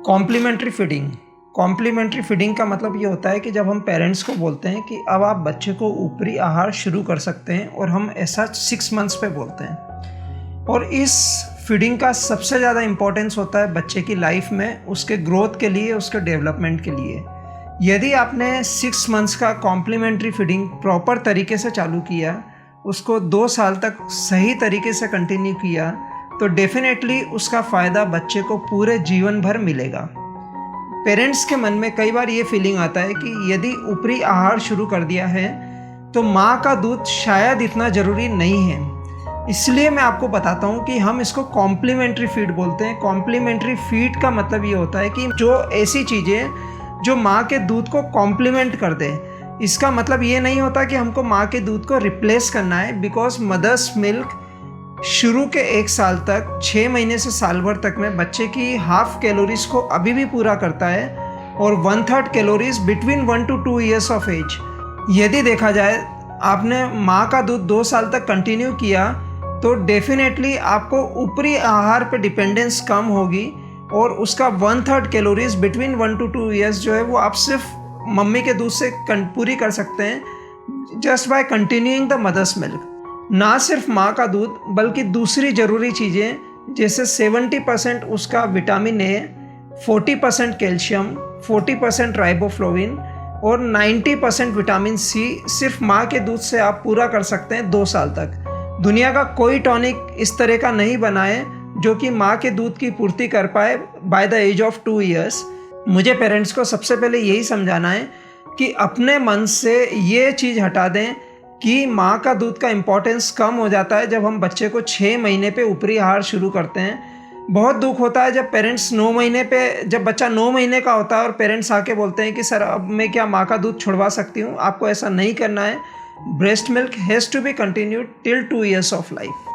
Complementary feeding. Complementary feeding का मतलब ये होता है कि जब हम पेरेंट्स को बोलते हैं कि अब आप बच्चे को ऊपरी आहार शुरू कर सकते हैं, और हम ऐसा 6 मंथ्स पे बोलते हैं। और इस फीडिंग का सबसे ज़्यादा इम्पोर्टेंस होता है बच्चे की लाइफ में, उसके ग्रोथ के लिए, उसके डेवलपमेंट के लिए। यदि आपने 6 मंथ्स का कॉम्प्लीमेंट्री फीडिंग प्रॉपर तरीके से चालू किया, उसको 2 साल तक सही तरीके से कंटिन्यू किया, तो डेफिनेटली उसका फ़ायदा बच्चे को पूरे जीवन भर मिलेगा। पेरेंट्स के मन में कई बार ये फीलिंग आता है कि यदि ऊपरी आहार शुरू कर दिया है तो माँ का दूध शायद इतना ज़रूरी नहीं है। इसलिए मैं आपको बताता हूँ कि हम इसको कॉम्प्लीमेंट्री फीड बोलते हैं। कॉम्प्लीमेंट्री फीड का मतलब ये होता है कि जो ऐसी चीज़ें जो माँ के दूध को कॉम्प्लीमेंट कर दे। इसका मतलब ये नहीं होता कि हमको माँ के दूध को रिप्लेस करना है, बिकॉज मदर्स मिल्क शुरू के 1 साल तक, 6 महीने से साल भर तक में बच्चे की हाफ कैलोरीज को अभी भी पूरा करता है, और 1/3 calories between 1 to 2 years of age. यदि देखा जाए आपने माँ का दूध 2 साल तक कंटिन्यू किया तो डेफिनेटली आपको ऊपरी आहार पे डिपेंडेंस कम होगी, और उसका 1/3 कैलोरीज बिटवीन 1 to 2 ईयर्स जो है वो आप सिर्फ मम्मी के दूध से पूरी कर सकते हैं, just by continuing the mother's milk. ना सिर्फ माँ का दूध बल्कि दूसरी ज़रूरी चीज़ें जैसे 70% उसका विटामिन ए, 40% कैल्शियम, 40% राइबोफ्लोविन और 90% विटामिन सी सिर्फ माँ के दूध से आप पूरा कर सकते हैं 2 साल तक। दुनिया का कोई टॉनिक इस तरह का नहीं बना है जो कि माँ के दूध की पूर्ति कर पाए by the age of 2 years. मुझे पेरेंट्स को सबसे पहले यही समझाना है कि अपने मन से ये चीज़ हटा दें कि माँ का दूध का इम्पोर्टेंस कम हो जाता है जब हम बच्चे को 6 महीने पे ऊपरी आहार शुरू करते हैं। बहुत दुख होता है जब पेरेंट्स 9 महीने पे, जब बच्चा 9 महीने का होता है और पेरेंट्स आके बोलते हैं कि सर अब मैं क्या माँ का दूध छुड़वा सकती हूँ। आपको ऐसा नहीं करना है। Breast milk has to be continued till 2 years of life.